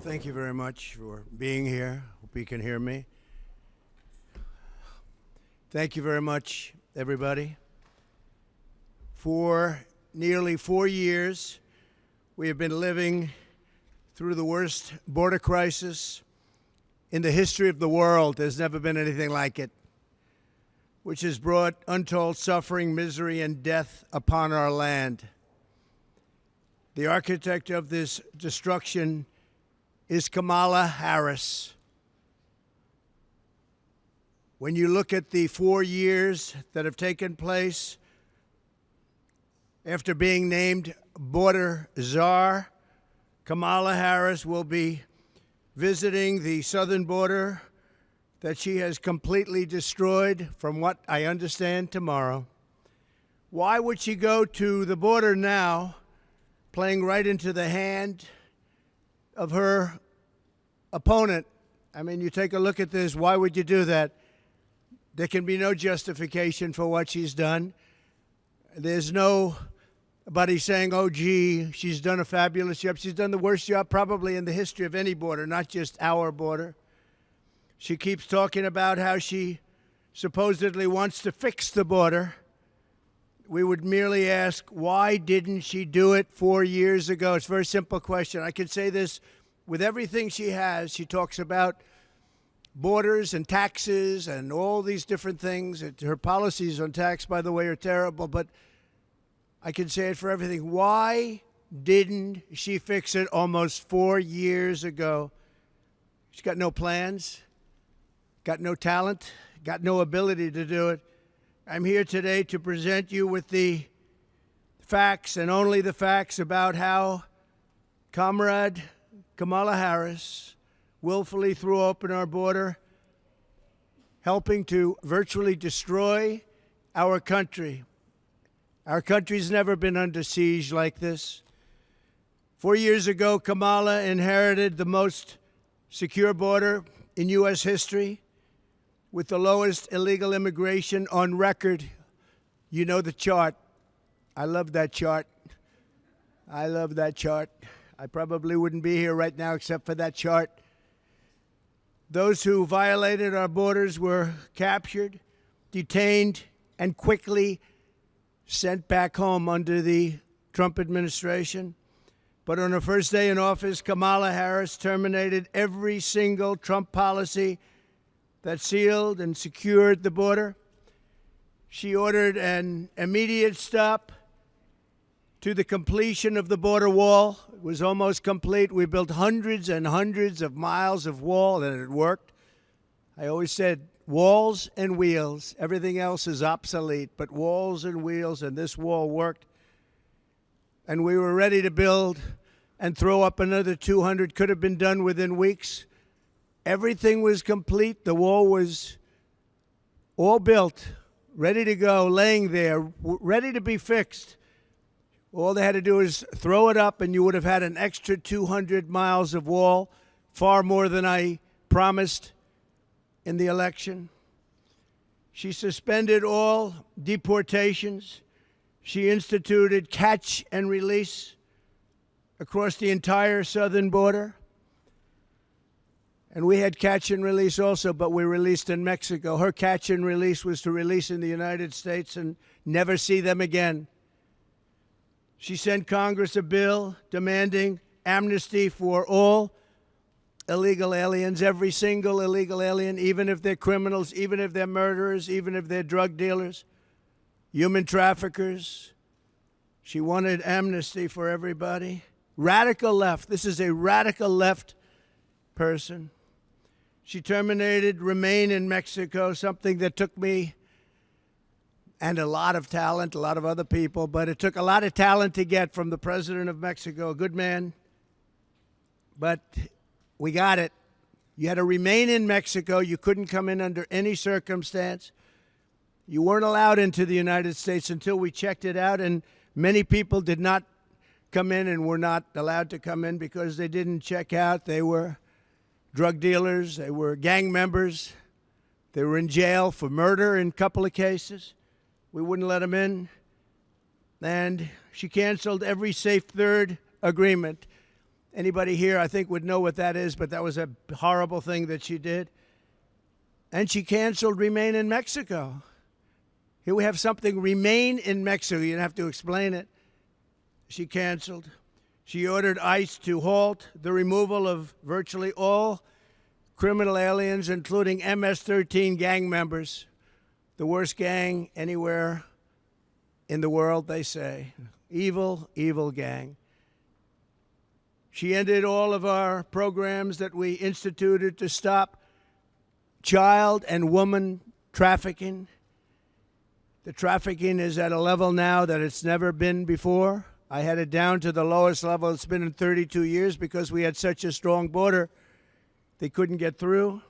Thank you very much for being here. Hope you can hear me. Thank you very much, everybody. For nearly 4 years, we have been living through the worst border crisis in the history of the world. There's never been anything like it, which has brought untold suffering, misery, and death upon our land. The architect of this destruction is Kamala Harris. When you look at the 4 years that have taken place after being named border czar, Kamala Harris will be visiting the southern border that she has completely destroyed, from what I understand, tomorrow. Why would she go to the border now, playing right into the hand of her opponent? I mean, you take a look at this. Why would you do that? There can be no justification for what she's done. There's nobody saying, oh, gee, she's done a fabulous job. She's done the worst job probably in the history of any border, not just our border. She keeps talking about how she supposedly wants to fix the border. We would merely ask, why didn't she do it 4 years ago? It's a very simple question. I can say this with everything she has. She talks about borders and taxes and all these different things. Her policies on tax, by the way, are terrible, but I can say it for everything. Why didn't she fix it almost 4 years ago? She's got no plans, got no talent, got no ability to do it. I'm here today to present you with the facts and only the facts about how Comrade Kamala Harris willfully threw open our border, helping to virtually destroy our country. Our country's never been under siege like this. 4 years ago, Kamala inherited the most secure border in U.S. history, with the lowest illegal immigration on record. You know the chart. I love that chart. I love that chart. I probably wouldn't be here right now except for that chart. Those who violated our borders were captured, detained, and quickly sent back home under the Trump administration. But on her first day in office, Kamala Harris terminated every single Trump policy that sealed and secured the border. She ordered an immediate stop to the completion of the border wall. It was almost complete. We built hundreds and hundreds of miles of wall, and it worked. I always said walls and wheels. Everything else is obsolete, but walls and wheels, and this wall worked. And we were ready to build and throw up another 200. Could have been done within weeks. Everything was complete. The wall was all built, ready to go, laying there, ready to be fixed. All they had to do is throw it up, and you would have had an extra 200 miles of wall, far more than I promised in the election. She suspended all deportations. She instituted catch and release across the entire southern border. And we had catch and release also, but we released in Mexico. Her catch and release was to release in the United States and never see them again. She sent Congress a bill demanding amnesty for all illegal aliens, every single illegal alien, even if they're criminals, even if they're murderers, even if they're drug dealers, human traffickers. She wanted amnesty for everybody. Radical left. This is a radical left person. She terminated Remain in Mexico, something that took me and a lot of talent, a lot of other people, but it took a lot of talent to get from the president of Mexico, a good man. But we got it. You had to remain in Mexico. You couldn't come in under any circumstance. You weren't allowed into the United States until we checked it out, and many people did not come in and were not allowed to come in because they didn't check out. They were drug dealers, they were gang members, they were in jail for murder in a couple of cases. We wouldn't let them in. And she canceled every Safe Third agreement. Anybody here, I think, would know what that is, but that was a horrible thing that she did. And she canceled Remain in Mexico. Here we have something, Remain in Mexico. You don't have to explain it. She canceled. She ordered ICE to halt the removal of virtually all criminal aliens, including MS-13 gang members, the worst gang anywhere in the world, they say. Evil, evil gang. She ended all of our programs that we instituted to stop child and woman trafficking. The trafficking is at a level now that it's never been before. I had it down to the lowest level it's been in 32 years because we had such a strong border. They couldn't get through.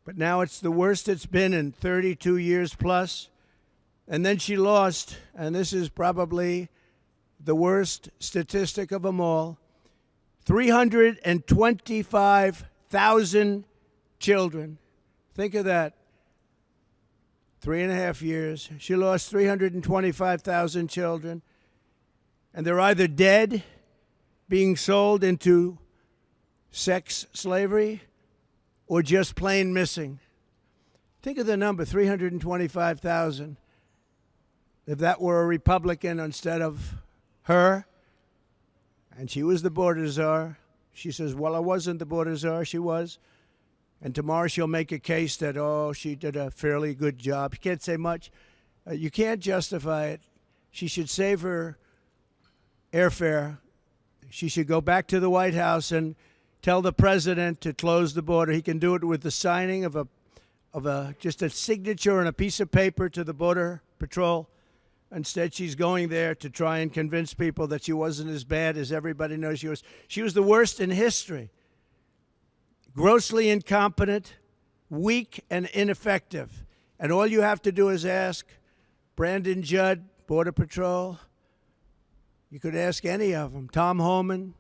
But now it's the worst it's been in 32 years plus. And then she lost, and this is probably the worst statistic of them all, 325,000 children. Think of that. 3.5 years. She lost 325,000 children. And they're either dead, being sold into sex slavery, or just plain missing. Think of the number, 325,000. If that were a Republican instead of her, and she was the border czar, she says, well, I wasn't the border czar, she was. And tomorrow she'll make a case that, oh, she did a fairly good job. You can't say much. You can't justify it. She should save her airfare. She should go back to the White House and tell the president to close the border. He can do it with the signing of just a signature on a piece of paper to the Border Patrol. Instead, she's going there to try and convince people that she wasn't as bad as everybody knows she was. She was the worst in history. Grossly incompetent, weak, and ineffective. And all you have to do is ask Brandon Judd, Border Patrol. You could ask any of them. Tom Homan.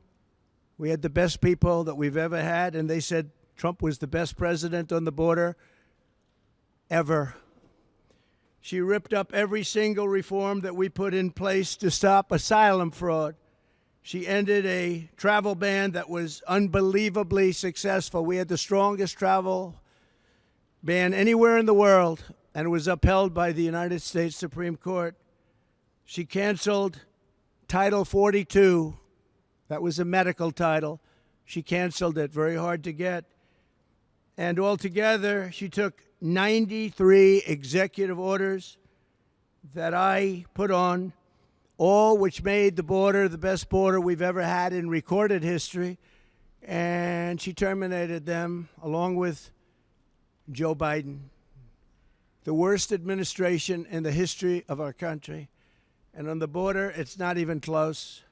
We had the best people that we've ever had, and they said Trump was the best president on the border ever. She ripped up every single reform that we put in place to stop asylum fraud. She ended a travel ban that was unbelievably successful. We had the strongest travel ban anywhere in the world, and it was upheld by the United States Supreme Court. She canceled Title 42. That was a medical title. She canceled it, very hard to get. And altogether, she took 93 executive orders that I put on, all which made the border the best border we've ever had in recorded history. And she terminated them along with Joe Biden, the worst administration in the history of our country. And on the border, it's not even close.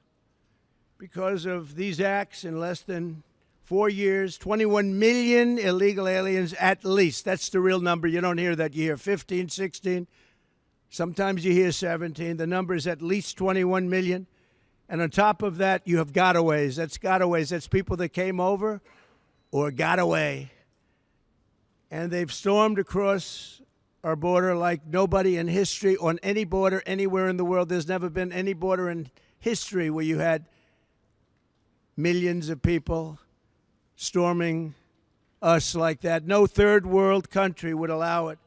Because of these acts, in less than 4 years, 21 million illegal aliens at least. That's the real number. You don't hear that. You hear 15, 16. Sometimes you hear 17. The number is at least 21 million. And on top of that, you have gotaways. That's gotaways. That's people that came over or got away. And they've stormed across our border like nobody in history on any border anywhere in the world. There's never been any border in history where you had millions of people storming us like that. No third world country would allow it.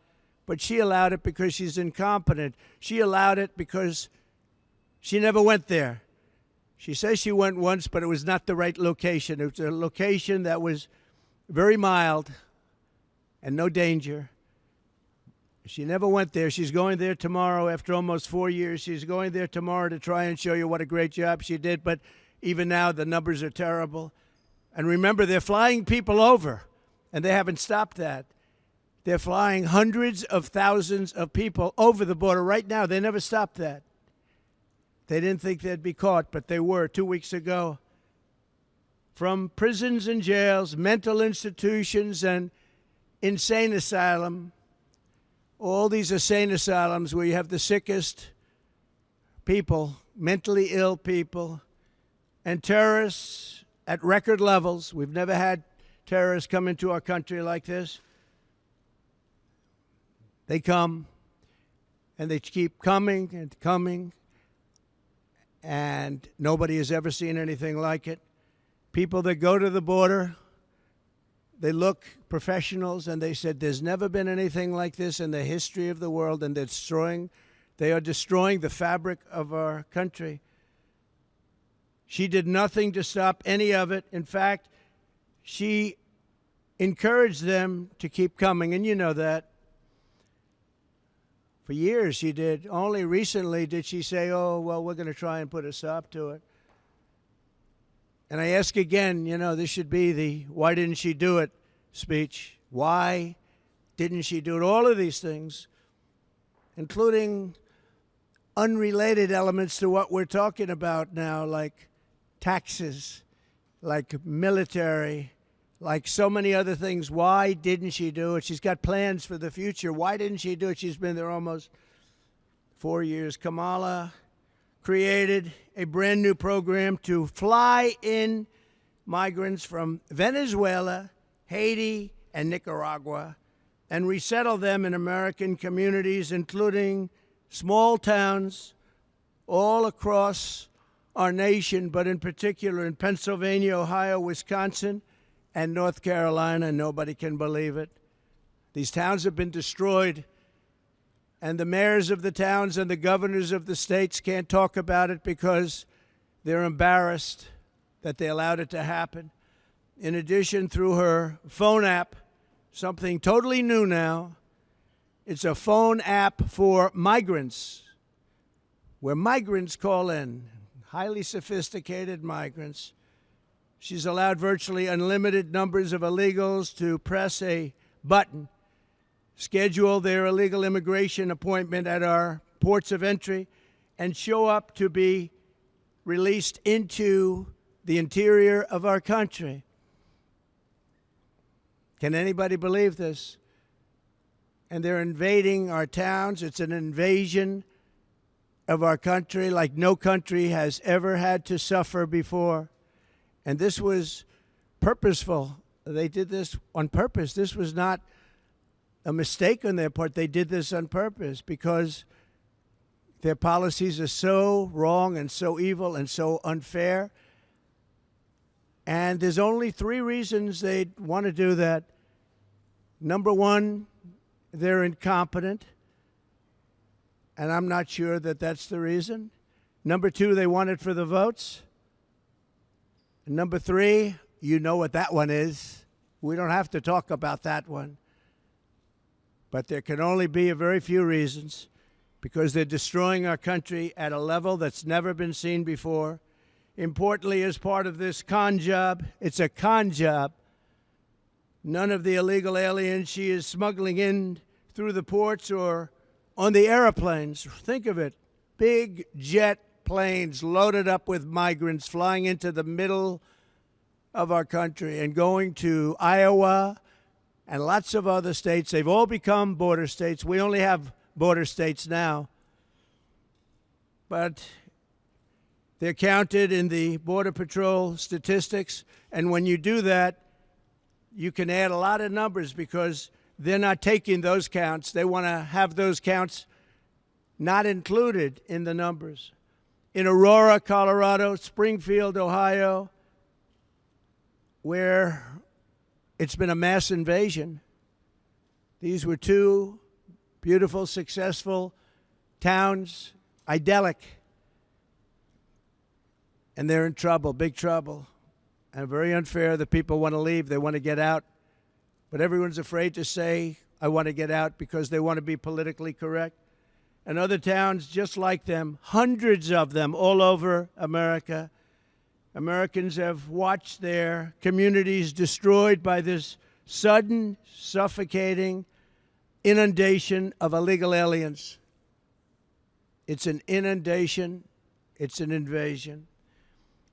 But she allowed it because she's incompetent. She allowed it because she never went there. She says she went once, but it was not the right location. It was a location that was very mild and no danger. She never went there. She's going there tomorrow after almost 4 years. She's going there tomorrow to try and show you what a great job she did. But even now, the numbers are terrible. And remember, they're flying people over, and they haven't stopped that. They're flying hundreds of thousands of people over the border right now. They never stopped that. They didn't think they'd be caught, but they were 2 weeks ago. From prisons and jails, mental institutions, and insane asylum, all these insane asylums where you have the sickest people, mentally ill people, and terrorists at record levels. We've never had terrorists come into our country like this. They come, and they keep coming and coming, and nobody has ever seen anything like it. people that go to the border, they look professionals, and they said there's never been anything like this in the history of the world, and they are destroying the fabric of our country. She did nothing to stop any of it. In fact, she encouraged them to keep coming, and you know that. For years she did. Only recently did she say, oh, well, we're going to try and put a stop to it. And I ask again, this should be the why didn't she do it speech. Why didn't she do it? All of these things, including unrelated elements to what we're talking about now, like taxes, like military, like so many other things. Why didn't she do it? She's got plans for the future. Why didn't she do it? She's been there almost 4 years. Kamala created a brand new program to fly in migrants from Venezuela, Haiti, and Nicaragua and resettle them in American communities, including small towns all across our nation, but in particular in Pennsylvania, Ohio, Wisconsin, and North Carolina. Nobody can believe it. These towns have been destroyed, and the mayors of the towns and the governors of the states can't talk about it because they're embarrassed that they allowed it to happen. In addition, through her phone app, something totally new now, it's a phone app for migrants, where migrants call in, highly sophisticated migrants. She's allowed virtually unlimited numbers of illegals to press a button, schedule their illegal immigration appointment at our ports of entry, and show up to be released into the interior of our country. Can anybody believe this? And they're invading our towns. It's an invasion of our country like no country has ever had to suffer before. And this was purposeful. They did this on purpose. This was not a mistake on their part. They did this on purpose because their policies are so wrong and so evil and so unfair. And there's only 3 reasons they'd want to do that. Number one, they're incompetent. And I'm not sure that that's the reason. Number 2, they want it for the votes. And number 3, you know what that one is. We don't have to talk about that one. But there can only be a very few reasons, because they're destroying our country at a level that's never been seen before. Importantly, as part of this con job, it's a con job. None of the illegal aliens she is smuggling in through the ports or on the airplanes. Think of it. Big jet planes loaded up with migrants flying into the middle of our country and going to Iowa and lots of other states. They've all become border states. We only have border states now. But they're counted in the Border Patrol statistics. And when you do that, you can add a lot of numbers because they're not taking those counts. They want to have those counts not included in the numbers. In Aurora, Colorado, Springfield, Ohio, where it's been a mass invasion. These were 2 beautiful, successful towns, idyllic. And they're in trouble, big trouble. And very unfair. The people want to leave. They want to get out. But everyone's afraid to say, I want to get out, because they want to be politically correct. And other towns just like them, hundreds of them all over America. Americans have watched their communities destroyed by this sudden, suffocating inundation of illegal aliens. It's an inundation. It's an invasion.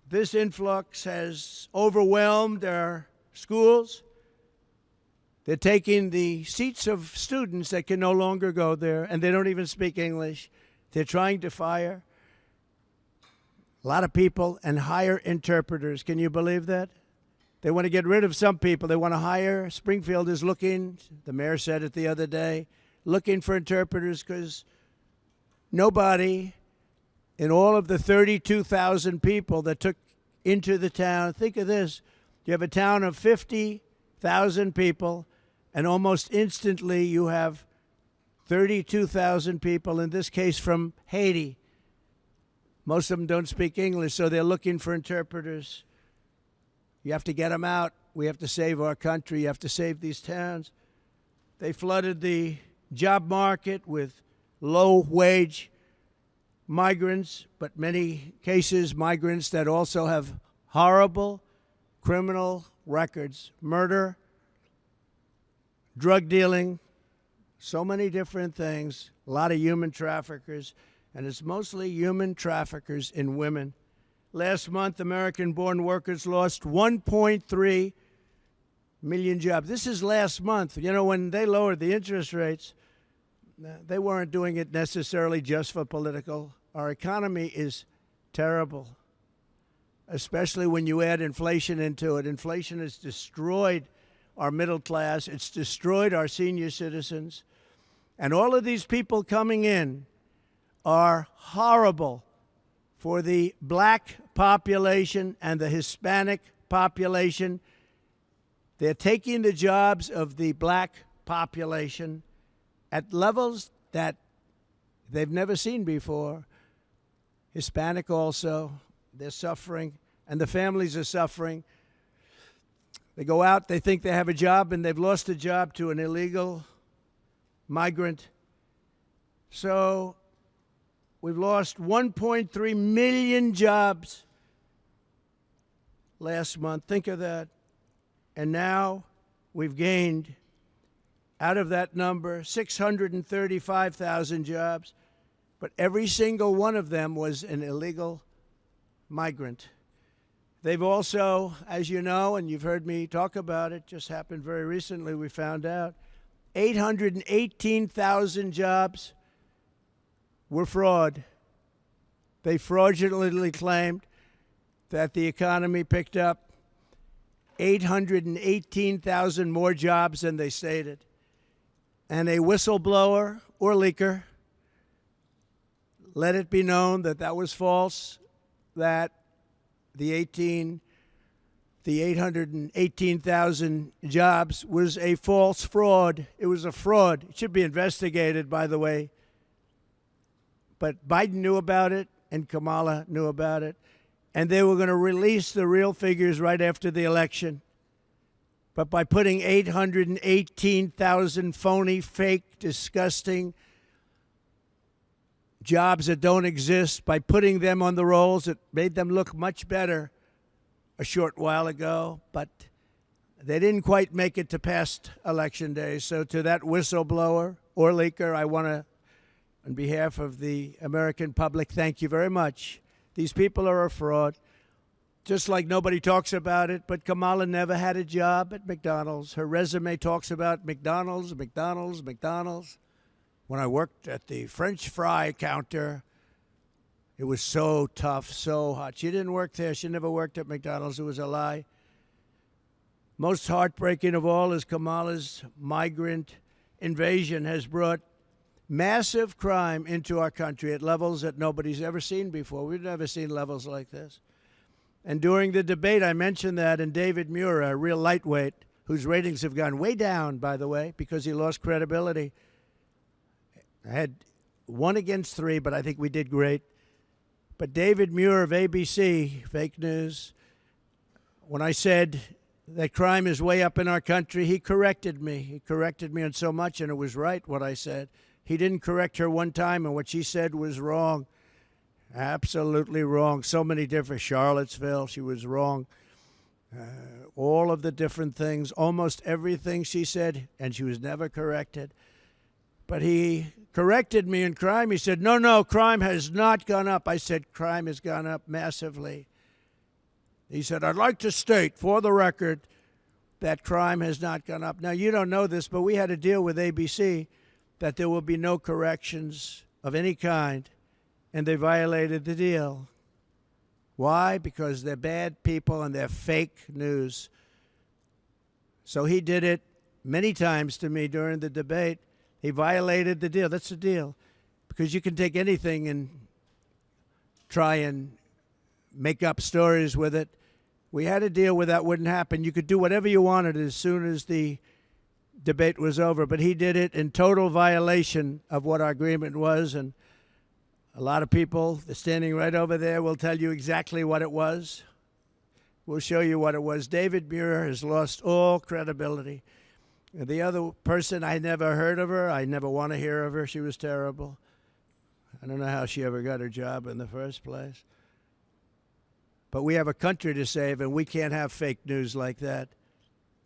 This influx has overwhelmed our schools. They're taking the seats of students that can no longer go there, and they don't even speak English. They're trying to fire a lot of people and hire interpreters. Can you believe that? They want to get rid of some people. They want to hire. Springfield is looking, the mayor said it the other day, looking for interpreters because nobody in all of the 32,000 people that took into the town. Think of this. You have a town of 50,000 people, and almost instantly you have 32,000 people, in this case from Haiti. Most of them don't speak English, so they're looking for interpreters. You have to get them out. We have to save our country. You have to save these towns. They flooded the job market with low-wage migrants, but many cases migrants that also have horrible criminal records, murder, drug dealing, so many different things, a lot of human traffickers, and it's mostly human traffickers in women. Last month, American-born workers lost 1.3 million jobs. This is last month. You know, when they lowered the interest rates, they weren't doing it necessarily just for political. Our economy is terrible, especially when you add inflation into it. Inflation has destroyed our middle class. It's destroyed our senior citizens. And all of these people coming in are horrible for the black population and the Hispanic population. They're taking the jobs of the black population at levels that they've never seen before. Hispanic also, they're suffering, and the families are suffering. They go out, they think they have a job, and they've lost a job to an illegal migrant. So we've lost 1.3 million jobs last month. Think of that. And now we've gained, out of that number, 635,000 jobs. But every single one of them was an illegal migrant. They've also, as you know, and you've heard me talk about it, just happened very recently, we found out, 818,000 jobs were fraud. They fraudulently claimed that the economy picked up 818,000 more jobs than they stated. And a whistleblower or leaker let it be known that that was false, that the 818,000 jobs was a false fraud. It was a fraud. It should be investigated, by the way. But Biden knew about it, and Kamala knew about it, and they were going to release the real figures right after the election. But by putting 818,000 phony, fake, disgusting jobs that don't exist, by putting them on the rolls, it made them look much better a short while ago, but they didn't quite make it to past election day. So to that whistleblower or leaker, I want to, on behalf of the American public, thank you very much. These people are a fraud, just like nobody talks about it, but Kamala never had a job at McDonald's. Her resume talks about McDonald's. When I worked at the French fry counter, it was so tough, so hot. She didn't work there. She never worked at McDonald's. It was a lie. Most heartbreaking of all is Kamala's migrant invasion has brought massive crime into our country at levels that nobody's ever seen before. We've never seen levels like this. And during the debate, I mentioned that, and David Muir, a real lightweight, whose ratings have gone way down, by the way, because he lost credibility. I had 1 against 3, but I think we did great. But David Muir of ABC, fake news, when I said that crime is way up in our country, he corrected me. He corrected me on so much, and it was right what I said. He didn't correct her one time, and what she said was wrong. Absolutely wrong. So many different, Charlottesville, she was wrong. All of the different things, almost everything she said, and she was never corrected. But he corrected me in crime. He said, no, crime has not gone up. I said, crime has gone up massively. He said, I'd like to state for the record that crime has not gone up. Now, you don't know this, but we had a deal with ABC that there will be no corrections of any kind, and they violated the deal. Why? Because they're bad people and they're fake news. So he did it many times to me during the debate. He violated the deal. That's the deal. Because you can take anything and try and make up stories with it. We had a deal where that wouldn't happen. You could do whatever you wanted as soon as the debate was over, but he did it in total violation of what our agreement was, and a lot of people standing right over there will tell you exactly what it was. We'll show you what it was. David Muir has lost all credibility. The other person, I never heard of her. I never want to hear of her. She was terrible. I don't know how she ever got her job in the first place. But we have a country to save, and we can't have fake news like that.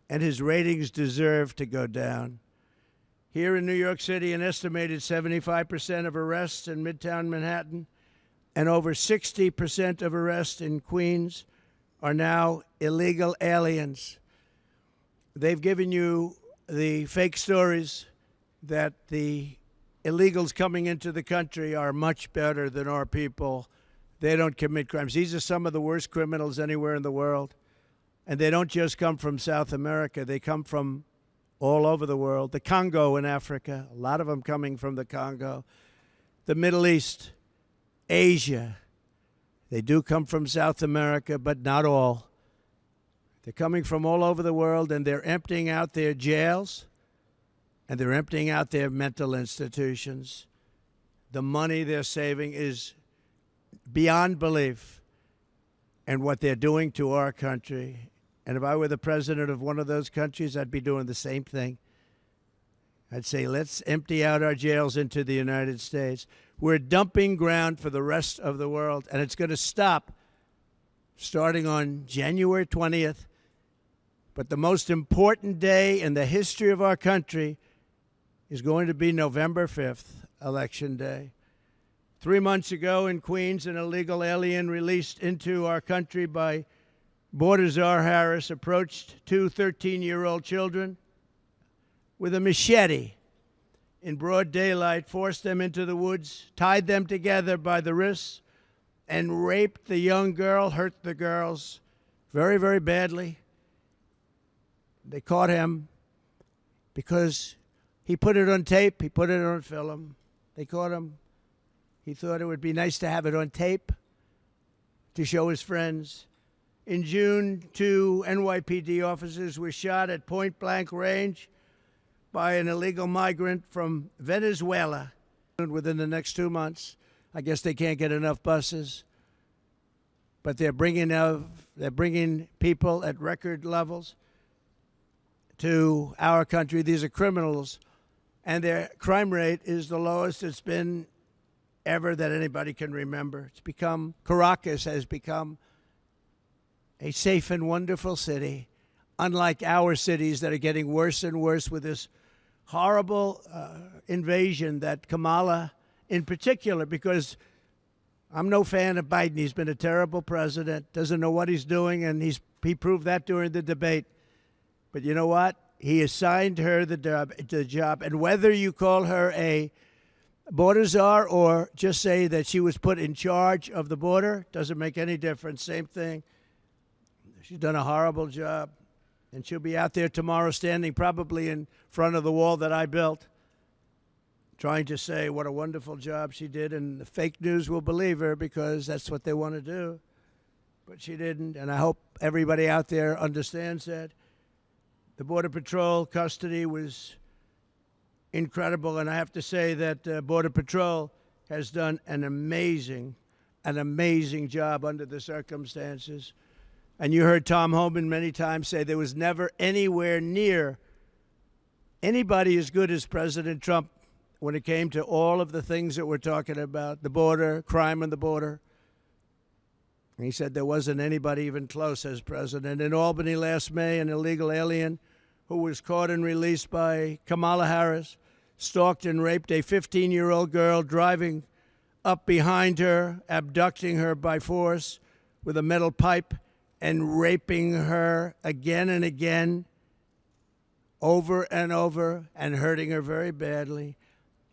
And his ratings deserve to go down. Here in New York City, an estimated 75% of arrests in Midtown Manhattan and over 60% of arrests in Queens are now illegal aliens. They've given you the fake stories that the illegals coming into the country are much better than our people. They don't commit crimes. These are some of the worst criminals anywhere in the world. And they don't just come from South America. They come from all over the world. The Congo in Africa, a lot of them coming from the Congo. The Middle East, Asia. They do come from South America, but not all. They're coming from all over the world, and they're emptying out their jails, and they're emptying out their mental institutions. The money they're saving is beyond belief, and what they're doing to our country. And if I were the president of one of those countries, I'd be doing the same thing. I'd say, let's empty out our jails into the United States. We're dumping ground for the rest of the world, and it's going to stop starting on January 20th. But the most important day in the history of our country is going to be November 5th, Election Day. 3 months ago in Queens, an illegal alien released into our country by Border Czar Harris approached two 13-year-old children with a machete in broad daylight, forced them into the woods, tied them together by the wrists, and raped the young girl, hurt the girls very, very badly. They caught him because he put it on tape. He put it on film. They caught him. He thought it would be nice to have it on tape to show his friends. In June, 2 NYPD officers were shot at point-blank range by an illegal migrant from Venezuela within the next 2 months. I guess they can't get enough buses. But they're bringing people at record levels to our country. These are criminals, and their crime rate is the lowest it's been ever that anybody can remember. Caracas has become a safe and wonderful city, unlike our cities that are getting worse and worse with this horrible invasion that Kamala, in particular, because I'm no fan of Biden. He's been a terrible president, doesn't know what he's doing, and he proved that during the debate. But you know what? He assigned her the job, and whether you call her a border czar or just say that she was put in charge of the border, doesn't make any difference. Same thing. She's done a horrible job, and she'll be out there tomorrow standing probably in front of the wall that I built, trying to say what a wonderful job she did, and the fake news will believe her because that's what they want to do. But she didn't, and I hope everybody out there understands that. The Border Patrol custody was incredible, and I have to say that Border Patrol has done an amazing job under the circumstances. And you heard Tom Homan many times say there was never anywhere near anybody as good as President Trump when it came to all of the things that we're talking about, the border, crime on the border. And he said there wasn't anybody even close as president. In Albany last May, an illegal alien who was caught and released by Kamala Harris stalked and raped a 15-year-old girl, driving up behind her, abducting her by force with a metal pipe, and raping her again and again, over and over, and hurting her very badly.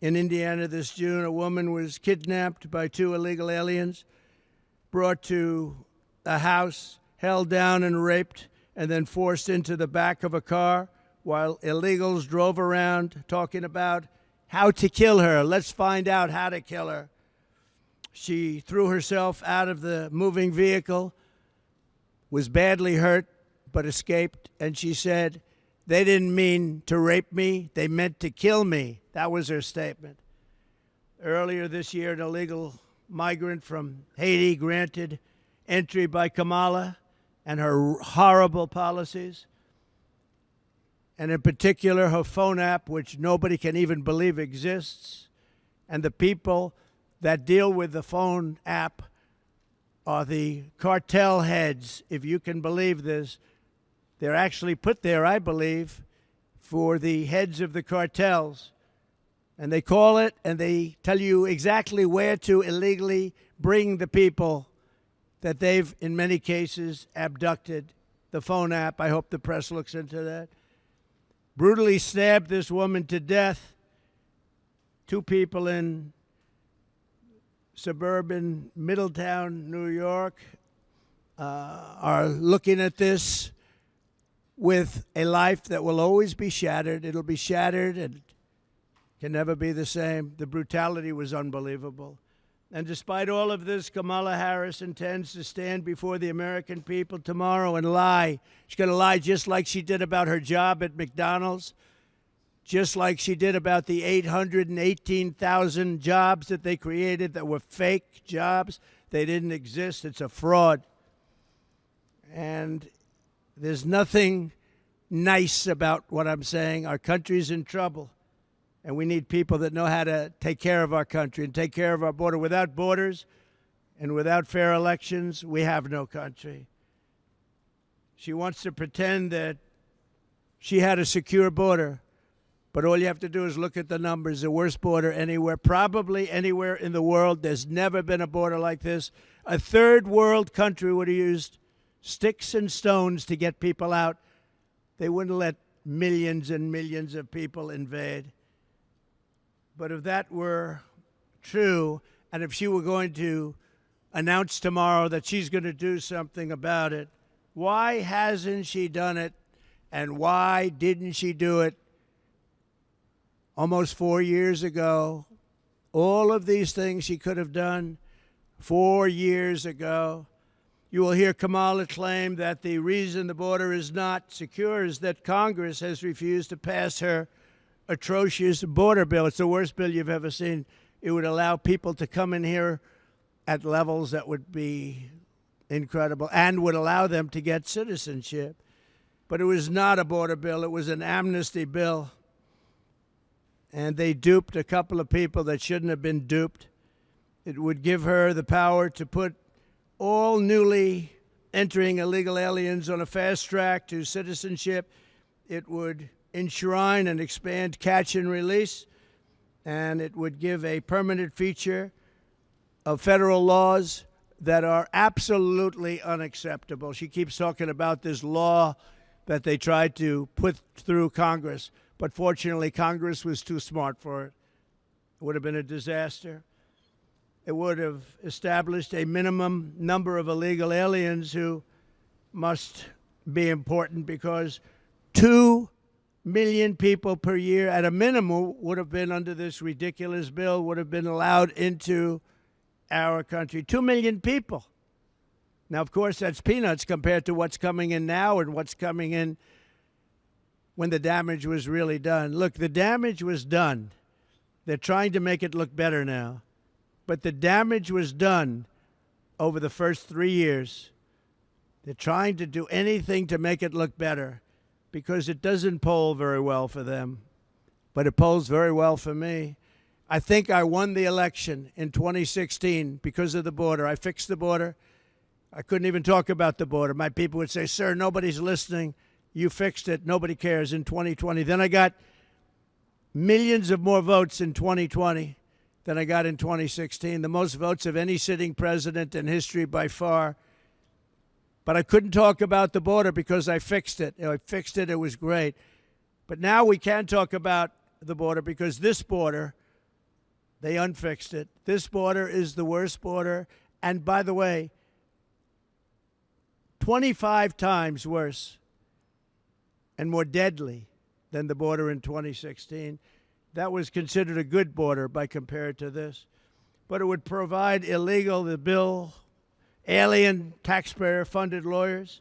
In Indiana this June, a woman was kidnapped by two illegal aliens, brought to a house, held down and raped, and then forced into the back of a car while illegals drove around talking about how to kill her. Let's find out how to kill her. She threw herself out of the moving vehicle, was badly hurt, but escaped. And she said, "They didn't mean to rape me. They meant to kill me." That was her statement. Earlier this year, an illegal migrant from Haiti granted entry by Kamala and her horrible policies, and in particular her phone app, which nobody can even believe exists. And the people that deal with the phone app are the cartel heads, if you can believe this. They're actually put there, I believe, for the heads of the cartels. And they call it and they tell you exactly where to illegally bring the people that they've, in many cases, abducted. The phone app, I hope the press looks into that. Brutally stabbed this woman to death. Two people in suburban Middletown, New York, are looking at this with a life that will always be shattered. It'll be shattered and can never be the same. The brutality was unbelievable. And despite all of this, Kamala Harris intends to stand before the American people tomorrow and lie. She's going to lie just like she did about her job at McDonald's, just like she did about the 818,000 jobs that they created that were fake jobs. They didn't exist. It's a fraud. And there's nothing nice about what I'm saying. Our country's in trouble. And we need people that know how to take care of our country and take care of our border. Without borders and without fair elections, we have no country. She wants to pretend that she had a secure border. But all you have to do is look at the numbers. The worst border anywhere, probably anywhere in the world. There's never been a border like this. A third world country would have used sticks and stones to get people out. They wouldn't let millions and millions of people invade. But if that were true, and if she were going to announce tomorrow that she's going to do something about it, why hasn't she done it? And why didn't she do it almost 4 years ago? All of these things she could have done 4 years ago. You will hear Kamala claim that the reason the border is not secure is that Congress has refused to pass her atrocious border bill. It's the worst bill you've ever seen. It would allow people to come in here at levels that would be incredible and would allow them to get citizenship. But it was not a border bill. It was an amnesty bill. And they duped a couple of people that shouldn't have been duped. It would give her the power to put all newly entering illegal aliens on a fast track to citizenship. It would enshrine and expand catch and release, and it would give a permanent feature of federal laws that are absolutely unacceptable. She keeps talking about this law that they tried to put through Congress, but fortunately Congress was too smart for it. It would have been a disaster. It would have established a minimum number of illegal aliens who must be important, because 2 million people per year at a minimum would have been, under this ridiculous bill, would have been allowed into our country. 2 million people. Now, of course, that's peanuts compared to what's coming in now and what's coming in when the damage was really done. Look, the damage was done. They're trying to make it look better now. But the damage was done over the first 3 years. They're trying to do anything to make it look better, because it doesn't poll very well for them, but it polls very well for me. I think I won the election in 2016 because of the border. I fixed the border. I couldn't even talk about the border. My people would say, "Sir, nobody's listening. You fixed it. Nobody cares." In 2020. Then I got millions of more votes in 2020 than I got in 2016, the most votes of any sitting president in history by far. But I couldn't talk about the border because I fixed it. I fixed it. It was great. But now we can talk about the border because this border, they unfixed it. This border is the worst border. And by the way, 25 times worse and more deadly than the border in 2016. That was considered a good border by compared to this. but it would provide the bill, alien taxpayer-funded lawyers.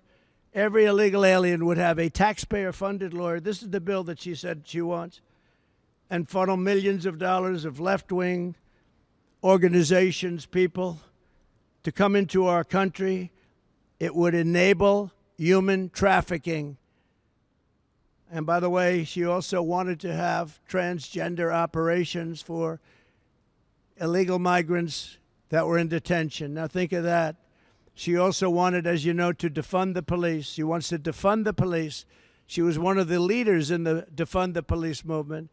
Every illegal alien would have a taxpayer-funded lawyer. This is the bill that she said she wants. And funnel millions of dollars of left-wing organizations, people, to come into our country. It would enable human trafficking. And by the way, she also wanted to have transgender operations for illegal migrants that were in detention. Now think of that. She also wanted, as you know, to defund the police. She wants to defund the police. She was one of the leaders in the defund the police movement,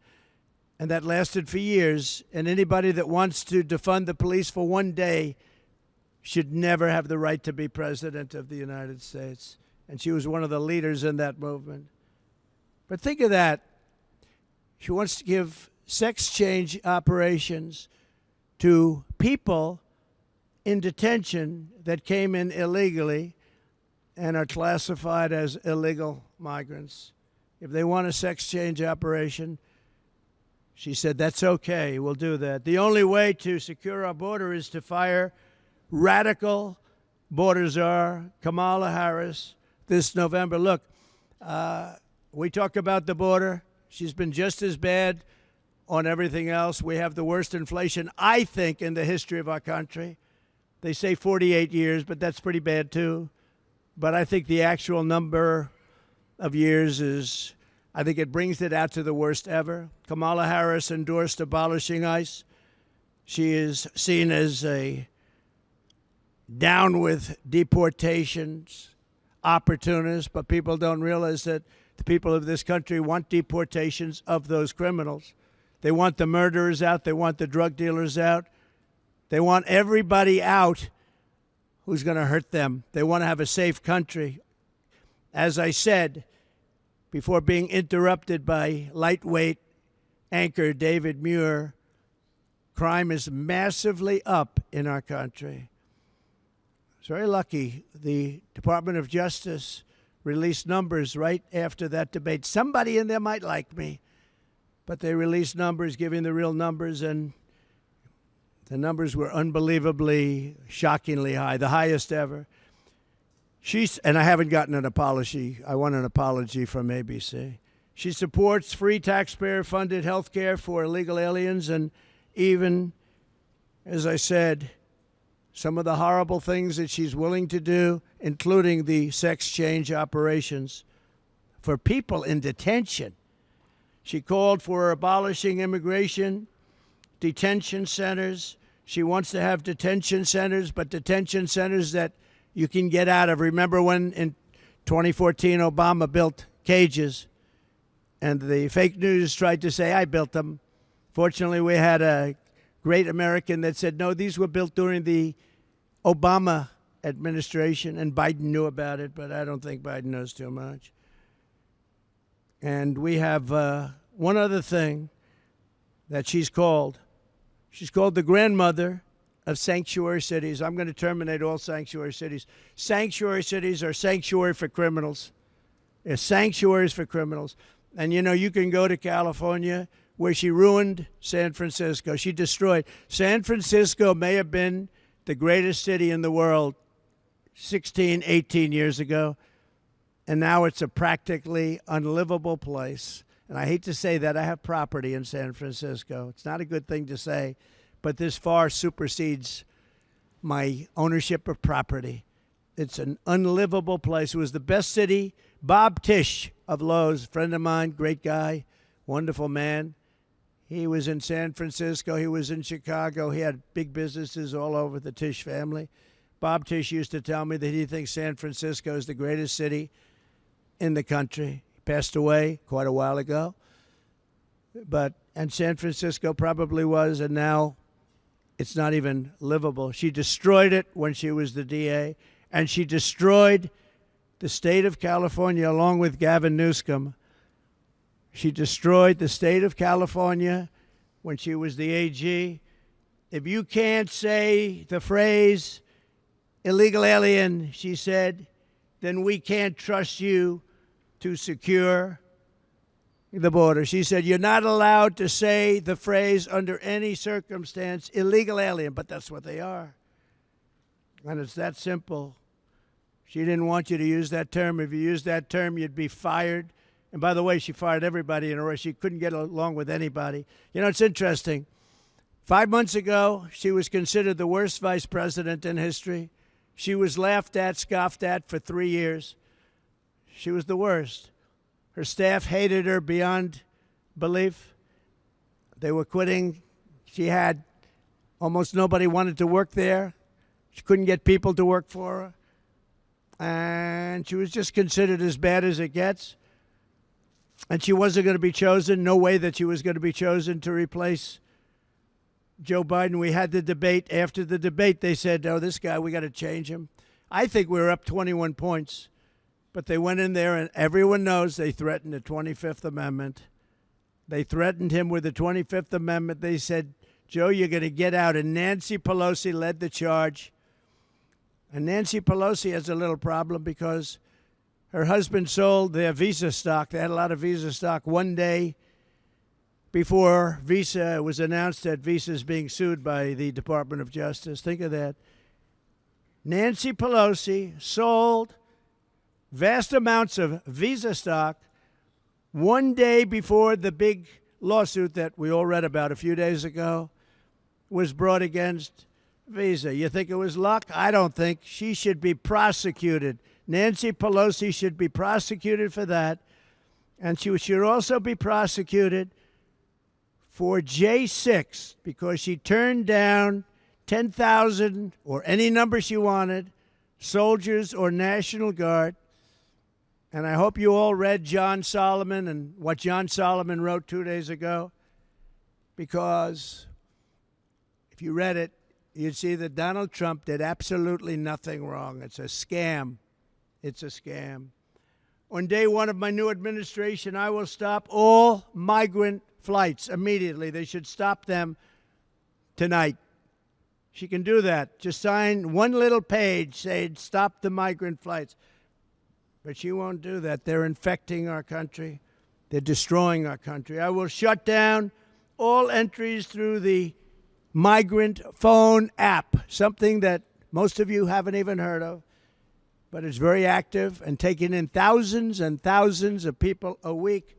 and that lasted for years. And anybody that wants to defund the police for one day should never have the right to be president of the United States. And she was one of the leaders in that movement. But think of that. She wants to give sex change operations to people in detention that came in illegally and are classified as illegal migrants. If they want a sex change operation, she said, that's okay, we'll do that. The only way to secure our border is to fire radical border czar Kamala Harris this November. Look, we talk about the border. She's been just as bad on everything else. We have the worst inflation, I think, in the history of our country. They say 48 years, but that's pretty bad too. But I think the actual number of years is, I think it brings it out to the worst ever. Kamala Harris endorsed abolishing ICE. She is seen as a down with deportations, opportunist, but people don't realize that the people of this country want deportations of those criminals. They want the murderers out. They want the drug dealers out. They want everybody out who's going to hurt them. They want to have a safe country. As I said, before being interrupted by lightweight anchor David Muir, crime is massively up in our country. It's very lucky the Department of Justice released numbers right after that debate. Somebody in there might like me, but they released numbers, giving the real numbers, and the numbers were unbelievably, shockingly high, the highest ever. And I haven't gotten an apology. I want an apology from ABC. She supports free taxpayer-funded health care for illegal aliens, and even, as I said, some of the horrible things that she's willing to do, including the sex change operations for people in detention. She called for abolishing immigration detention centers. She wants to have detention centers, but detention centers that you can get out of. Remember when in 2014 Obama built cages and the fake news tried to say, I built them. Fortunately, we had a great American that said, no, these were built during the Obama administration, and Biden knew about it, but I don't think Biden knows too much. And we have one other thing that she's called. She's called the grandmother of sanctuary cities. I'm going to terminate all sanctuary cities. Sanctuary cities are sanctuary for criminals. They're sanctuaries for criminals. And, you know, you can go to California where she ruined San Francisco. She destroyed. San Francisco may have been the greatest city in the world 16, 18 years ago. And now it's a practically unlivable place. And I hate to say that. I have property in San Francisco. It's not a good thing to say, but this far supersedes my ownership of property. It's an unlivable place. It was the best city. Bob Tisch of Lowe's, friend of mine, great guy, wonderful man. He was in San Francisco. He was in Chicago. He had big businesses all over, the Tisch family. Bob Tisch used to tell me that he thinks San Francisco is the greatest city in the country. He passed away quite a while ago. And San Francisco probably was, and now it's not even livable. She destroyed it when she was the DA, and she destroyed the state of California along with Gavin Newsom. She destroyed the state of California when she was the AG. If you can't say the phrase illegal alien, she said, then we can't trust you to secure, the border. She said, you're not allowed to say the phrase under any circumstance, illegal alien, but that's what they are. And it's that simple. She didn't want you to use that term. If you used that term, you'd be fired. And by the way, she fired everybody in a row. She couldn't get along with anybody. You know, it's interesting. 5 months ago, she was considered the worst vice president in history. She was laughed at, scoffed at for 3 years. She was the worst. Her staff hated her beyond belief. They were quitting. She had almost nobody wanted to work there. She couldn't get people to work for her. And she was just considered as bad as it gets. And she wasn't going to be chosen. No way that she was going to be chosen to replace Joe Biden. We had the debate. After the debate, they said, oh, this guy, we got to change him. I think we were up 21 points. But they went in there, and everyone knows they threatened the 25th Amendment. They threatened him with the 25th Amendment. They said, Joe, you're going to get out. And Nancy Pelosi led the charge. And Nancy Pelosi has a little problem because her husband sold their Visa stock. They had a lot of Visa stock one day before Visa was announced that Visa is being sued by the Department of Justice. Think of that. Nancy Pelosi sold vast amounts of Visa stock one day before the big lawsuit that we all read about a few days ago was brought against Visa. You think it was luck? I don't think. She should be prosecuted. Nancy Pelosi should be prosecuted for that. And she should also be prosecuted for J6 because she turned down 10,000 or any number she wanted, soldiers or National Guard. And I hope you all read John Solomon and what John Solomon wrote 2 days ago, because if you read it, you'd see that Donald Trump did absolutely nothing wrong. It's a scam. It's a scam. On day one of my new administration, I will stop all migrant flights immediately. They should stop them tonight. She can do that. Just sign one little page saying, stop the migrant flights. But she won't do that. They're infecting our country. They're destroying our country. I will shut down all entries through the Migrant phone app, something that most of you haven't even heard of, but it's very active and taking in thousands and thousands of people a week.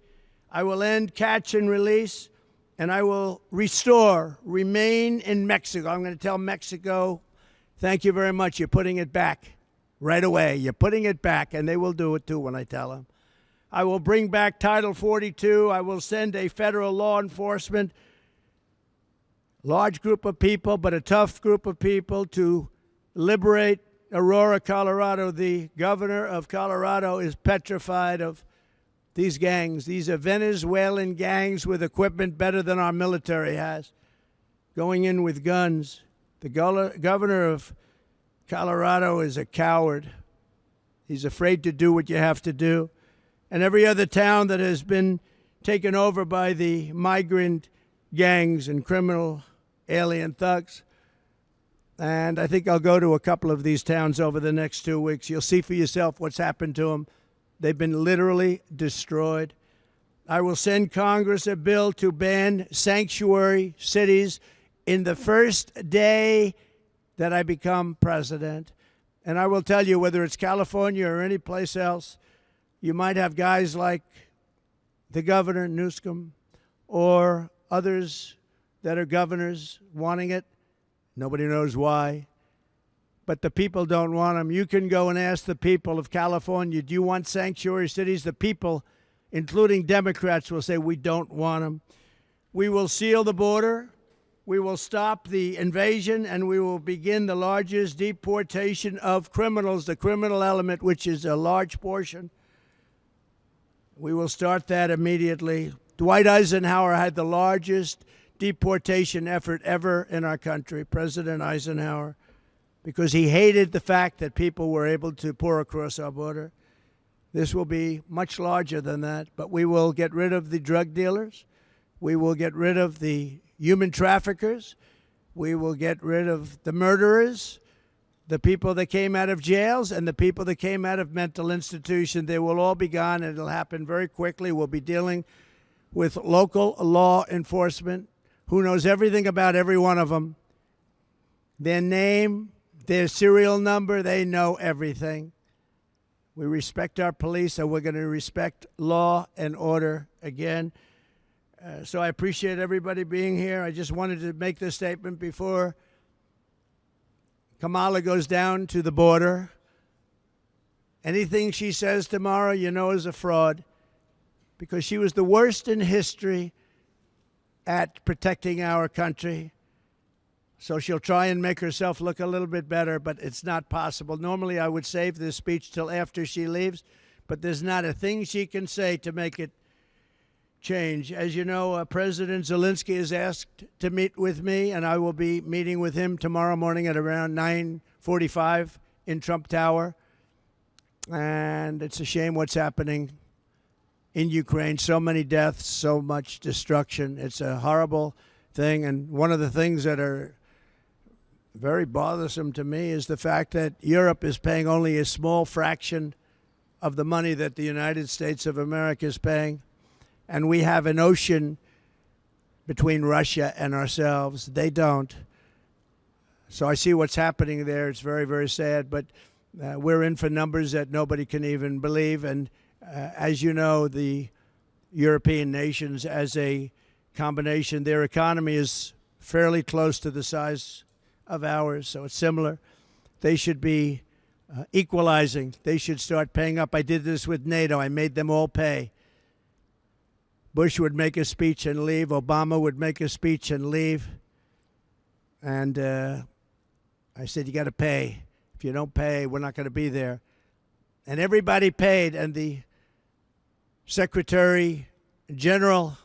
I will end catch and release, and I will restore, remain in Mexico. I'm going to tell Mexico, thank you very much. You're putting it back right away. You're putting it back, and they will do it too when I tell them. I will bring back Title 42. I will send a federal law enforcement large group of people, but a tough group of people to liberate Aurora, Colorado. The governor of Colorado is petrified of these gangs. These are Venezuelan gangs with equipment better than our military has, going in with guns. The governor of Colorado is a coward. He's afraid to do what you have to do. And every other town that has been taken over by the migrant gangs and criminal alien thugs. And I think I'll go to a couple of these towns over the next 2 weeks. You'll see for yourself what's happened to them. They've been literally destroyed. I will send Congress a bill to ban sanctuary cities in the first day that I become president. And I will tell you, whether it's California or any place else, you might have guys like the governor, Newsom, or others that are governors wanting it. Nobody knows why. But the people don't want them. You can go and ask the people of California, do you want sanctuary cities? The people, including Democrats, will say, we don't want them. We will seal the border. We will stop the invasion, and we will begin the largest deportation of criminals, the criminal element, which is a large portion. We will start that immediately. Dwight Eisenhower had the largest deportation effort ever in our country, President Eisenhower, because he hated the fact that people were able to pour across our border. This will be much larger than that, but we will get rid of the drug dealers. We will get rid of the human traffickers. We will get rid of the murderers, the people that came out of jails, and the people that came out of mental institutions. They will all be gone, and it'll happen very quickly. We'll be dealing with local law enforcement who knows everything about every one of them. Their name, their serial number, they know everything. We respect our police, and we're going to respect law and order again. So I appreciate everybody being here. I just wanted to make this statement before Kamala goes down to the border. Anything she says tomorrow, you know, is a fraud, because she was the worst in history at protecting our country. So she'll try and make herself look a little bit better, but it's not possible. Normally, I would save this speech till after she leaves, but there's not a thing she can say to make it change. As you know, President Zelensky is asked to meet with me, and I will be meeting with him tomorrow morning at around 9:45 in Trump Tower. And it's a shame what's happening in Ukraine. So many deaths, so much destruction. It's a horrible thing. And one of the things that are very bothersome to me is the fact that Europe is paying only a small fraction of the money that the United States of America is paying. And we have an ocean between Russia and ourselves. They don't. So I see what's happening there. It's very, very sad. But we're in for numbers that nobody can even believe. And as you know, the European nations, as a combination, their economy is fairly close to the size of ours, so it's similar. They should be equalizing. They should start paying up. I did this with NATO. I made them all pay. Bush would make a speech and leave. Obama would make a speech and leave. And I said, you got to pay. If you don't pay, we're not going to be there. And everybody paid. And the Secretary General,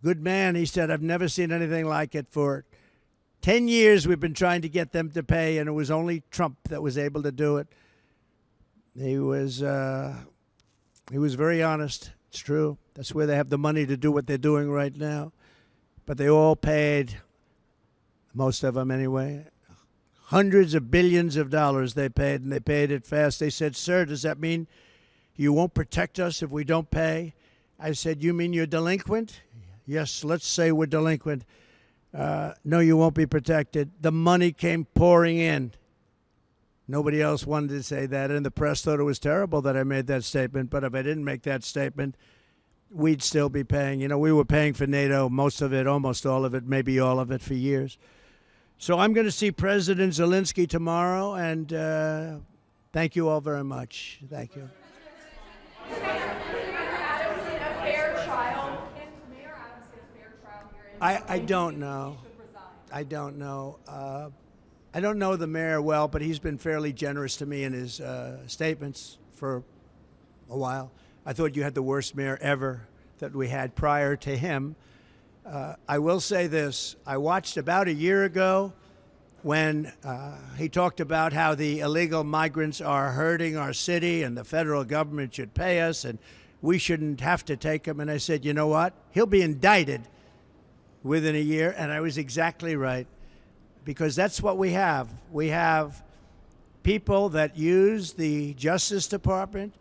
good man, he said, I've never seen anything like it. For 10 years we've been trying to get them to pay, and it was only Trump that was able to do it. He was very honest. It's true. That's where they have the money to do what they're doing right now. But they all paid, most of them anyway, hundreds of billions of dollars they paid, and they paid it fast. They said, sir, does that mean you won't protect us if we don't pay? I said, you mean you're delinquent? Yes, let's say we're delinquent. No, you won't be protected. The money came pouring in. Nobody else wanted to say that, and the press thought it was terrible that I made that statement. But if I didn't make that statement, we'd still be paying. You know, we were paying for NATO, most of it, almost all of it, maybe all of it for years. So I'm going to see President Zelensky tomorrow, and thank you all very much. Thank you. I don't know. I don't know. I don't know the mayor well, but he's been fairly generous to me in his statements for a while. I thought you had the worst mayor ever that we had prior to him. I will say this. I watched about a year ago when he talked about how the illegal migrants are hurting our city and the federal government should pay us and we shouldn't have to take them. And I said, you know what? He'll be indicted within a year. And I was exactly right, because that's what we have. We have people that use the Justice Department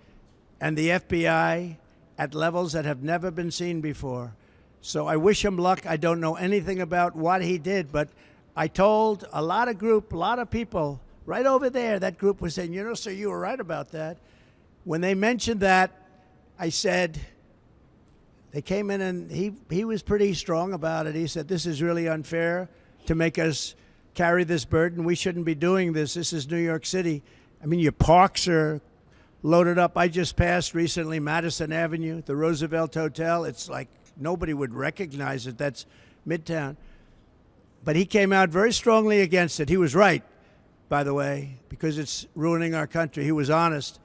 and the FBI at levels that have never been seen before. So I wish him luck. I don't know anything about what he did, but I told a lot of people right over there, that group was saying, you know, sir, you were right about that. When they mentioned that, I said, they came in and he was pretty strong about it. He said, this is really unfair to make us carry this burden. We shouldn't be doing this. This is New York City. I mean, your parks are loaded up. I just passed recently Madison Avenue, the Roosevelt Hotel. It's like nobody would recognize it. That's Midtown. But he came out very strongly against it. He was right, by the way, because it's ruining our country. He was honest.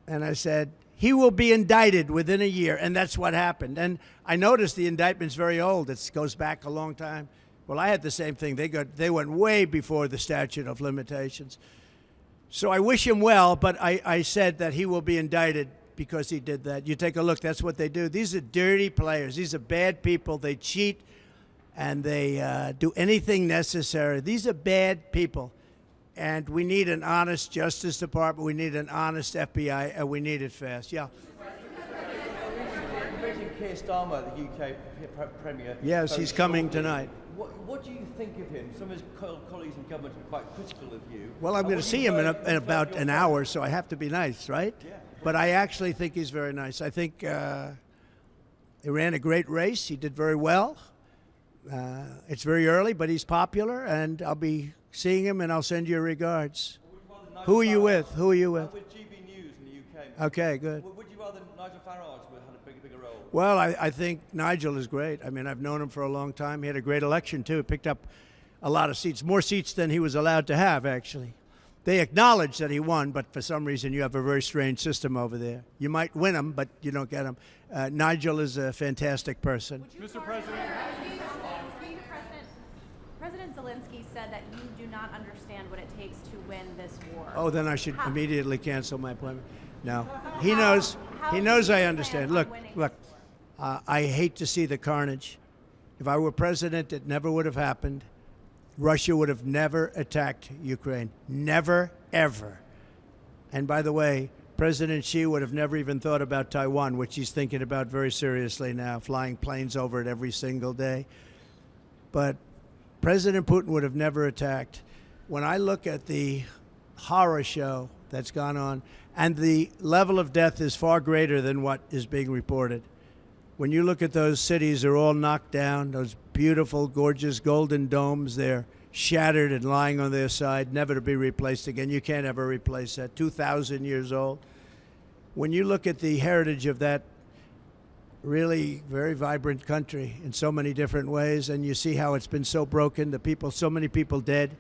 And I said, he will be indicted within a year, and that's what happened. And I noticed the indictment's very old. It goes back a long time. Well, I had the same thing. They went way before the statute of limitations. So I wish him well, but I said that he will be indicted because he did that. You take a look. That's what they do. These are dirty players. These are bad people. They cheat, and they do anything necessary. These are bad people. And we need an honest Justice Department. We need an honest FBI, and we need it fast. Yeah. Keir Starmer, the UK Premier. Yes, he's coming tonight. What do you think of him? Some of his colleagues in government are quite critical of you. Well, I'm going to see him in about an hour, so I have to be nice, right? Yeah. But I actually think he's very nice. I think he ran a great race. He did very well. It's very early, but he's popular, and I'll be seeing him, and I'll send you regards. Who are you with? Who are you with? I'm with GB News in the UK. Okay, good. Would you rather Nigel Farage had a bigger role? Well, I think Nigel is great. I mean, I've known him for a long time. He had a great election, too. He picked up a lot of seats, more seats than he was allowed to have, actually. They acknowledge that he won, but for some reason you have a very strange system over there. You might win him, but you don't get him. Nigel is a fantastic person. Mr. President. President Zelensky said that you do not understand what it takes to win this war. Oh, then I should immediately cancel my appointment. No, he knows. He knows I understand. Look. I hate to see the carnage. If I were president, it never would have happened. Russia would have never attacked Ukraine. Never, ever. And by the way, President Xi would have never even thought about Taiwan, which he's thinking about very seriously now, flying planes over it every single day. But President Putin would have never attacked. When I look at the horror show that's gone on, and the level of death is far greater than what is being reported. When you look at those cities, they're all knocked down, those beautiful, gorgeous golden domes, they're shattered and lying on their side, never to be replaced again. You can't ever replace that. 2,000 years old. When you look at the heritage of that really very vibrant country in so many different ways, and you see how it's been so broken, the people, so many people dead,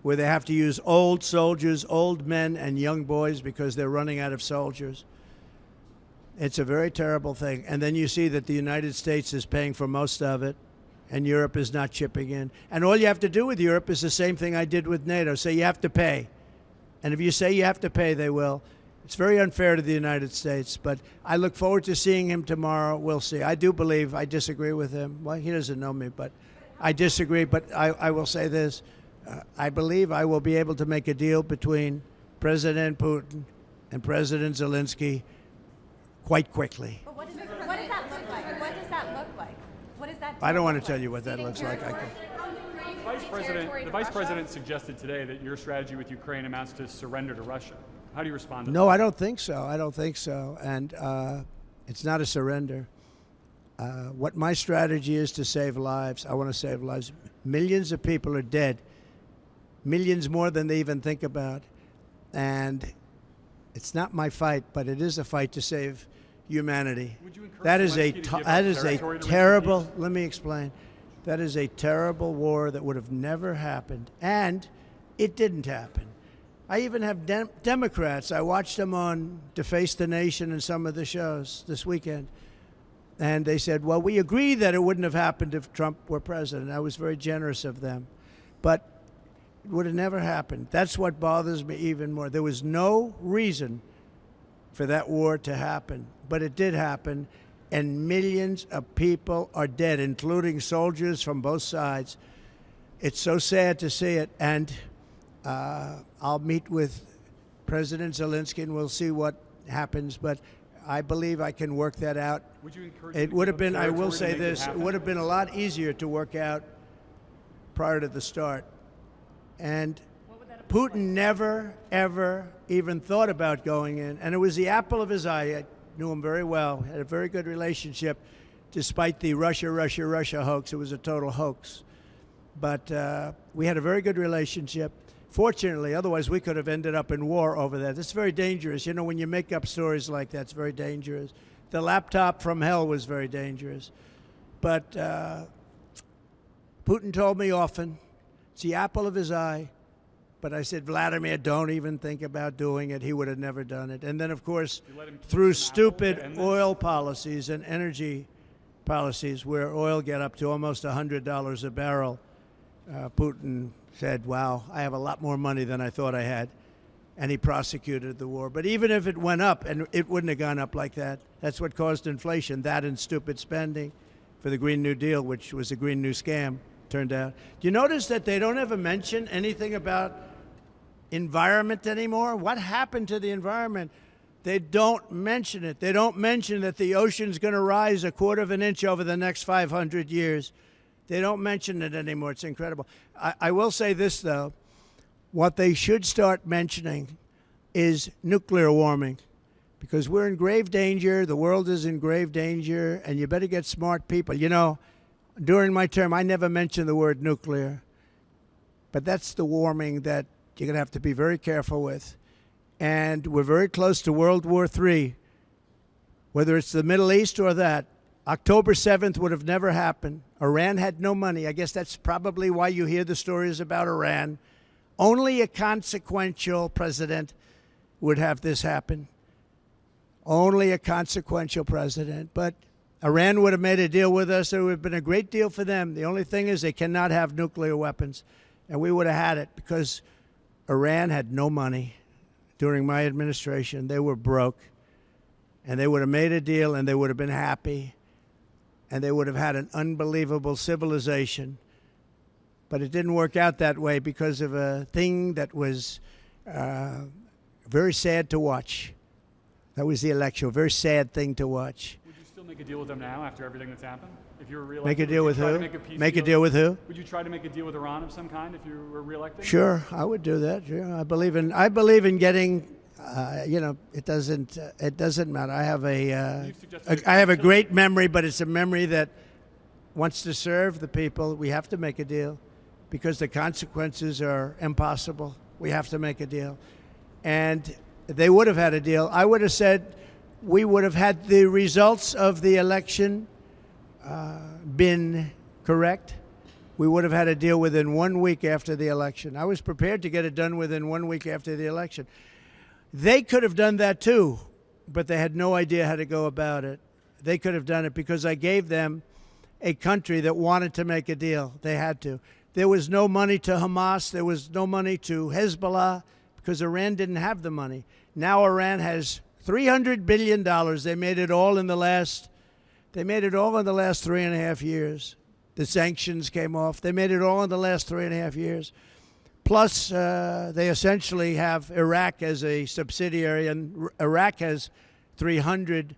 where they have to use old soldiers, old men, and young boys because they're running out of soldiers. It's a very terrible thing. And then you see that the United States is paying for most of it, and Europe is not chipping in. And all you have to do with Europe is the same thing I did with NATO. Say you have to pay. And if you say you have to pay, they will. It's very unfair to the United States, but I look forward to seeing him tomorrow. We'll see. I do believe, I disagree with him. Well, he doesn't know me, but I disagree. But I will say this. I believe I will be able to make a deal between President Putin and President Zelensky quite quickly. But what does that look like? What does that look like? What does that? I don't want to tell you what that looks like. The Vice President suggested today that your strategy with Ukraine amounts to surrender to Russia. How do you respond to that? No, I don't think so. I don't think so. And it's not a surrender. What my strategy is to save lives. I want to save lives. Millions of people are dead. Millions more than they even think about. And it's not my fight, but it is a fight to save humanity. That is a terrible, let me explain. That is a terrible war that would have never happened. And it didn't happen. I even have Democrats. I watched them on Deface the Nation and some of the shows this weekend. And they said, well, we agree that it wouldn't have happened if Trump were president. I was very generous of them. But it would have never happened. That's what bothers me even more. There was no reason for that war to happen. But it did happen. And millions of people are dead, including soldiers from both sides. It's so sad to see it. And I'll meet with President Zelensky and we'll see what happens. But I believe I can work that out. Would you encourage it would have been, I will say this, it would have been a lot easier to work out prior to the start. And Putin never, ever even thought about going in. And it was the apple of his eye. I knew him very well, had a very good relationship, despite the Russia hoax. It was a total hoax. But we had a very good relationship. Fortunately, otherwise we could have ended up in war over that. It's very dangerous. You know, when you make up stories like that, it's very dangerous. The laptop from hell was very dangerous. But Putin told me often, it's the apple of his eye. But I said, Vladimir, don't even think about doing it. He would have never done it. And then, of course, through stupid oil policies and energy policies where oil get up to almost $100 a barrel, Putin said, wow, I have a lot more money than I thought I had. And he prosecuted the war. But even if it went up, and it wouldn't have gone up like that, that's what caused inflation, that and stupid spending for the Green New Deal, which was a Green New Scam, turned out. Do you notice that they don't ever mention anything about environment anymore? What happened to the environment? They don't mention it. They don't mention that the ocean's going to rise a quarter of an inch over the next 500 years. They don't mention it anymore. It's incredible. I will say this, though. What they should start mentioning is nuclear warming, because we're in grave danger. The world is in grave danger, and you better get smart people. You know, during my term, I never mentioned the word nuclear, but that's the warming that you're going to have to be very careful with. And we're very close to World War III, whether it's the Middle East or that. October 7th would have never happened. Iran had no money. I guess that's probably why you hear the stories about Iran. Only a consequential president would have this happen. Only a consequential president. But Iran would have made a deal with us. It would have been a great deal for them. The only thing is they cannot have nuclear weapons. And we would have had it because Iran had no money. During my administration, they were broke, and they would have made a deal, and they would have been happy, and they would have had an unbelievable civilization. But it didn't work out that way because of a thing that was very sad to watch. That was the election, a very sad thing to watch. Would you still make a deal with them now after everything that's happened? If you were reelected, Make a deal with who? Make a deal with who? Would you try to make a deal with Iran of some kind if you were reelected? Sure, I would do that. Sure. I believe in getting. It doesn't matter. I have a great memory, but it's a memory that wants to serve the people. We have to make a deal because the consequences are impossible. We have to make a deal, and they would have had a deal. I would have said we would have had the results of the election been correct. We would have had a deal within 1 week after the election. I was prepared to get it done within 1 week after the election. They could have done that too, but they had no idea how to go about it. They could have done it because I gave them a country that wanted to make a deal. They had to. There was no money to Hamas. There was no money to Hezbollah because Iran didn't have the money. Now Iran has $300 billion. They made it all in the last 3.5 years. The sanctions came off. They made it all in the last 3.5 years. Plus, they essentially have Iraq as a subsidiary, and Iraq has $300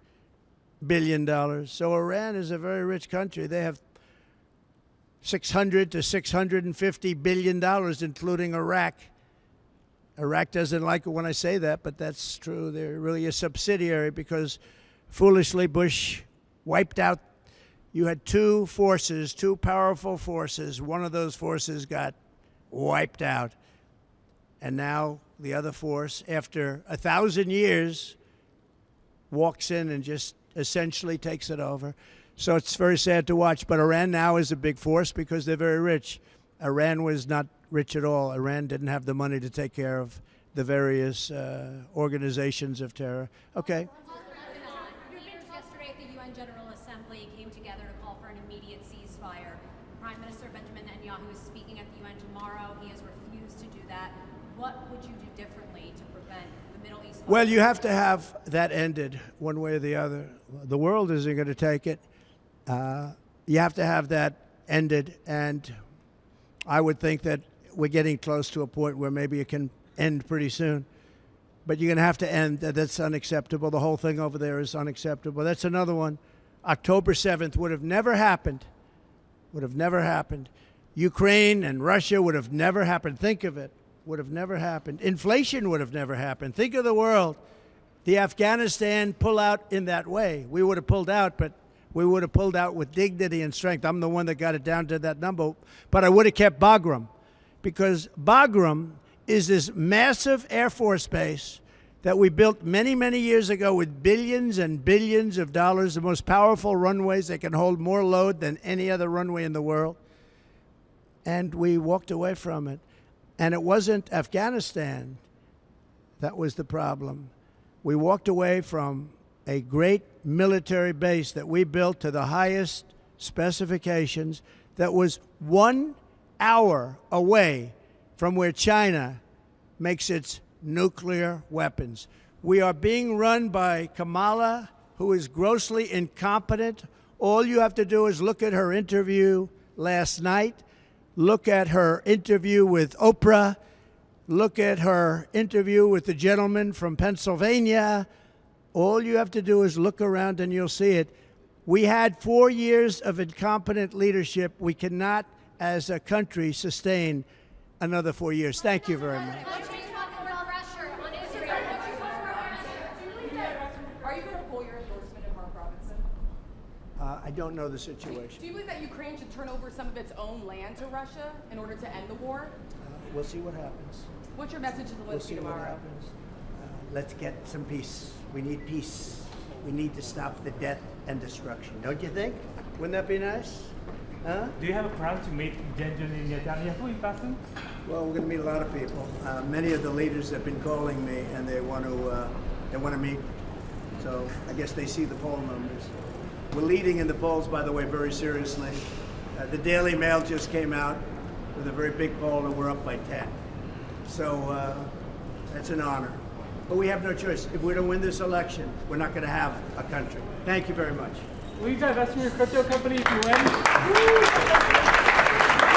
billion. So Iran is a very rich country. They have $600 to $650 billion, including Iraq. Iraq doesn't like it when I say that, but that's true. They're really a subsidiary because foolishly Bush wiped out. You had two powerful forces. One of those forces got wiped out. And now the other force, after 1,000 years, walks in and just essentially takes it over. So it's very sad to watch. But Iran now is a big force because they're very rich. Iran was not rich at all. Iran didn't have the money to take care of the various organizations of terror. Okay. Yesterday at the UN General Assembly came together to call for an immediate ceasefire. Prime Minister Benjamin Netanyahu is speaking at the UN tomorrow. He has refused to do that. What would you do differently to prevent the Middle East? Well, you have to have that ended one way or the other. The world isn't going to take it. You have to have that ended, and I would think that we're getting close to a point where maybe it can end pretty soon. But you're going to have to end. That's unacceptable. The whole thing over there is unacceptable. That's another one. October 7th would have never happened. Would have never happened. Ukraine and Russia would have never happened. Think of it. Would have never happened. Inflation would have never happened. Think of the world. The Afghanistan pull-out in that way. We would have pulled out, but we would have pulled out with dignity and strength. I'm the one that got it down to that number. But I would have kept Bagram, because Bagram is this massive Air Force base that we built many, many years ago with billions and billions of dollars, the most powerful runways that can hold more load than any other runway in the world. And we walked away from it. And it wasn't Afghanistan that was the problem. We walked away from a great military base that we built to the highest specifications that was 1 hour away from where China makes its nuclear weapons. We are being run by Kamala, who is grossly incompetent. All you have to do is look at her interview last night, look at her interview with Oprah, look at her interview with the gentleman from Pennsylvania, All you have to do is look around and you'll see it. We had 4 years of incompetent leadership. We cannot, as a country, sustain another 4 years. Thank you very much. Are you going to pull your endorsement of Mark Robinson? I don't know the situation. Do you believe that Ukraine should turn over some of its own land to Russia in order to end the war? We'll see what happens. What's your message to We'll Zelensky see what tomorrow? happens. Let's get some peace. We need peace. We need to stop the death and destruction. Don't you think? Wouldn't that be nice? Huh? Do you have a plan to meet Benjamin Netanyahu in person? Well, we're going to meet a lot of people. Many of the leaders have been calling me, and they want to meet. So I guess they see the poll numbers. We're leading in the polls, by the way, very seriously. The Daily Mail just came out with a very big poll, and we're up by 10. So that's an honor. But we have no choice. If we don't win this election, we're not going to have a country. Thank you very much. Will you divest from your crypto company if you win?